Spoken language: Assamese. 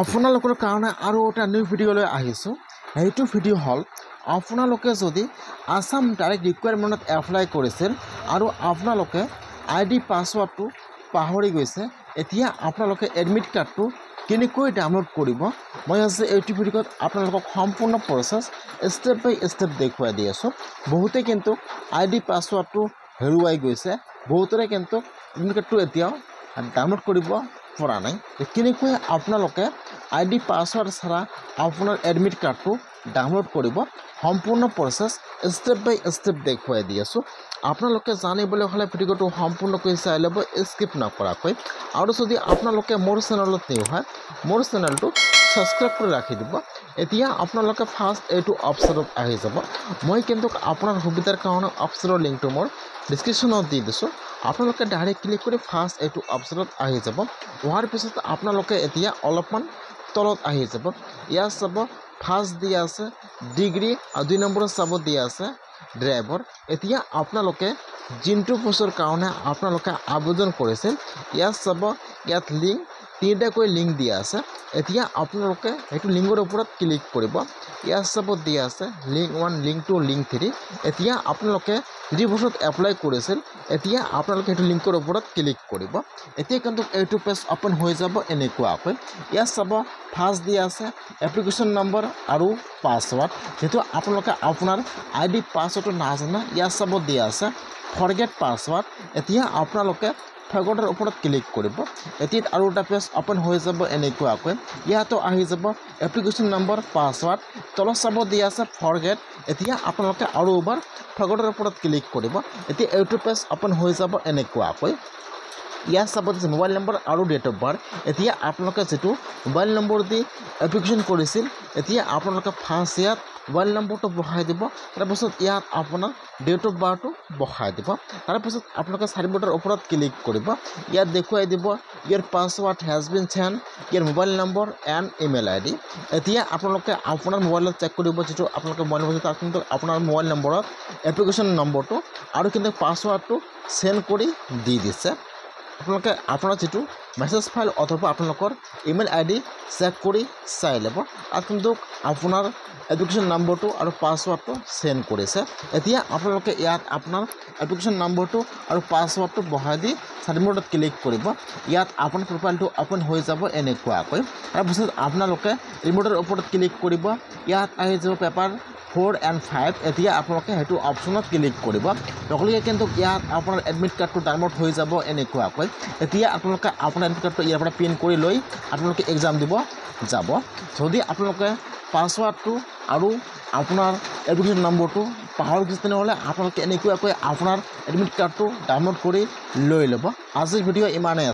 আপোনালোকৰ কাৰণে আৰু এটা নিউ ভিডিঅ'লৈ আহিছোঁ। সেইটো ভিডিঅ' হ'ল আপোনালোকে যদি আসাম ডাইৰেক্ট ৰিকুৱাৰমেণ্টত এপ্লাই কৰিছিল আৰু আপোনালোকে আইডি পাছৱাৰ্ডটো পাহৰি গৈছে, এতিয়া আপোনালোকে এডমিট কাৰ্ডটো কেনেকৈ ডাউনলোড কৰিব, মই আজি এইটো ভিডিঅ'ত আপোনালোকক সম্পূৰ্ণ প্ৰচেছ ষ্টেপ বাই ষ্টেপ দেখুৱাই দি আছোঁ। বহুতে কিন্তু আইডি পাছৱাৰ্ডটো হেৰুৱাই গৈছে, বহুতৰে কিন্তু এডমিট কাৰ্ডটো এতিয়াও ডাউনলোড কৰিব পৰা নাই। কেনেকৈ আপোনালোকে আইডি পাছৱাৰ্ড ছাড়া আপোনাৰ এডমিট কাৰ্ডটো ডাউনলোড কৰিব, সম্পূৰ্ণ প্ৰচেছ ষ্টেপ বাই ষ্টেপ দেখুৱাই দি আছোঁ। আপোনালোকে জানিবলৈ হ'লে ভিডিঅ'টো সম্পূৰ্ণকৈ চাই ল'ব, স্কিপ নকৰাকৈ। আৰু যদি আপোনালোকে মোৰ চেনেলত নিউ হয়, মোৰ চেনেলটো ছাবস্ক্ৰাইব কৰি ৰাখি দিব। এতিয়া আপোনালোকে ফাৰ্ষ্ট এইটো অপশ্যনত আহি যাব। মই কিন্তু আপোনাৰ সুবিধাৰ কাৰণে অপশ্যনৰ লিংকটো মোৰ ডিছক্ৰিপশ্যনত দি দিছোঁ। আপোনালোকে ডাইৰেক্ট ক্লিক কৰি ফাৰ্ষ্ট এইটো অপশ্যনত আহি যাব। হোৱাৰ পিছত আপোনালোকে এতিয়া অলপমান তলত আহি যাব। ইয়াত চাব ফাৰ্ষ্ট দিয়া আছে ডিগ্ৰী আৰু 2 নম্বৰত চাব দিয়া আছে ড্ৰাইভাৰ। এতিয়া আপোনালোকে যোনটো পোষ্টৰ কাৰণে আপোনালোকে আবেদন কৰিছিল, ইয়াত চাব ইয়াত লিংক 3টাকৈ লিংক দিয়া আছে। এতিয়া আপোনালোকে সেইটো লিংকৰ ওপৰত ক্লিক কৰিব। ইয়াত চাব দিয়া আছে লিংক 1, লিংক 2, লিংক 3। এতিয়া আপোনালোকে যি পোষ্টত এপ্লাই কৰিছিল, এতিয়া আপোনালোকে সেইটো লিংকৰ ওপৰত ক্লিক কৰিব। এতিয়া কিন্তু এইটো পেজ অ'পেন হৈ যাব এনেকুৱাকৈ। ইয়াত চাব ফাৰ্ষ্ট দিয়া আছে এপ্লিকেশ্যন নম্বৰ আৰু পাছৱাৰ্ড। যিহেতু আপোনালোকে আপোনাৰ আইডি পাছৱাৰ্ডটো নাজানে, ইয়াত চাব দিয়া আছে ফৰগেট পাছৱাৰ্ড। এতিয়া আপোনালোকে ফৰগেটৰ ওপৰত ক্লিক কৰিব। এতিয়া আৰু এটা পেজ অ'পেন হৈ যাব এনেকুৱাকৈ। ইয়াতো আহি যাব এপ্লিকেশ্যন নম্বৰ, পাছৱাৰ্ড, তলত চাব দিয়া আছে ফৰগেট। এতিয়া আপোনালোকে আৰু এবাৰ ফৰগেটৰ ওপৰত ক্লিক কৰিব। এতিয়া এইটো পেজ অ'পেন হৈ যাব এনেকুৱাকৈ। ইয়াত চাব দিছে মোবাইল নম্বৰ আৰু ডেট অফ বাৰ্থ। এতিয়া আপোনালোকে যিটো মোবাইল নম্বৰ দি এপ্লিকেশ্যন কৰিছিল, এতিয়া আপোনালোকে ফাৰ্ষ্ট ইয়াত মোবাইল নম্বৰটো বহাই দিব। তাৰপিছত ইয়াত আপোনাৰ ডেট অফ বাৰ্থটো বহাই দিব। তাৰপিছত আপোনালোকে চাৰ্টিফিকেটৰ ওপৰত ক্লিক কৰিব। ইয়াত দেখুৱাই দিব ইয়াৰ পাছৱাৰ্ড হেজ বিন চেঞ্জ, ইয়াৰ mobile number and email ID. এতিয়া আপোনালোকে আপোনাৰ মোবাইলত চেক কৰিব, যিটো আপোনালোকে মোবাইল নম্বৰ তাত কিন্তু আপোনাৰ মোবাইল নম্বৰত এপ্লিকেশ্যন নম্বৰটো আৰু কিন্তু পাছৱাৰ্ডটো চেঞ্জ কৰি দি দিছে। আপোনালোকে আপোনাৰ যিটো মেছেজ ফাইল অথবা আপোনালোকৰ ইমেইল আই ডি চেক কৰি চাই ল'ব। আৰু কিন্তু আপোনাৰ এপ্লিকেশ্যন নম্বৰটো আৰু পাছৱাৰ্ডটো চেঞ্জ কৰিছে। এতিয়া আপোনালোকে ইয়াত আপোনাৰ এপ্লিকেশ্যন নম্বৰটো আৰু পাছৱাৰ্ডটো বহাই দি চাৰ্টিফিকেটত ক্লিক কৰিব। ইয়াত আপোনাৰ প্ৰফাইলটো অ'পেন হৈ যাব এনেকুৱাকৈ। তাৰপিছত আপোনালোকে ৰিম'টৰ ওপৰত ক্লিক কৰিব। ইয়াত আহি যাব পেপাৰ 4 and 5। এতিয়া আপোনালোকে সেইটো অপশ্যনত ক্লিক কৰিব। লগে কিন্তু ইয়াত আপোনাৰ এডমিট কাৰ্ডটো ডাউনলোড হৈ যাব এনেকুৱাকৈ। এতিয়া আপোনালোকে আপোনাৰ এডমিট কাৰ্ডটো ইয়াৰ পৰা প্ৰিণ্ট কৰি লৈ আপোনালোকে এক্সাম দিব যাব। যদি আপোনালোকে পাছৱাৰ্ডটো আৰু আপোনাৰ এপ্লিকেশ্যন নম্বৰটো পাহৰি গৈছে, তেনেহ'লে আপোনালোকে এনেকুৱাকৈ আপোনাৰ এডমিট কাৰ্ডটো ডাউনলোড কৰি লৈ ল'ব। আজিৰ ভিডিঅ' ইমানেই।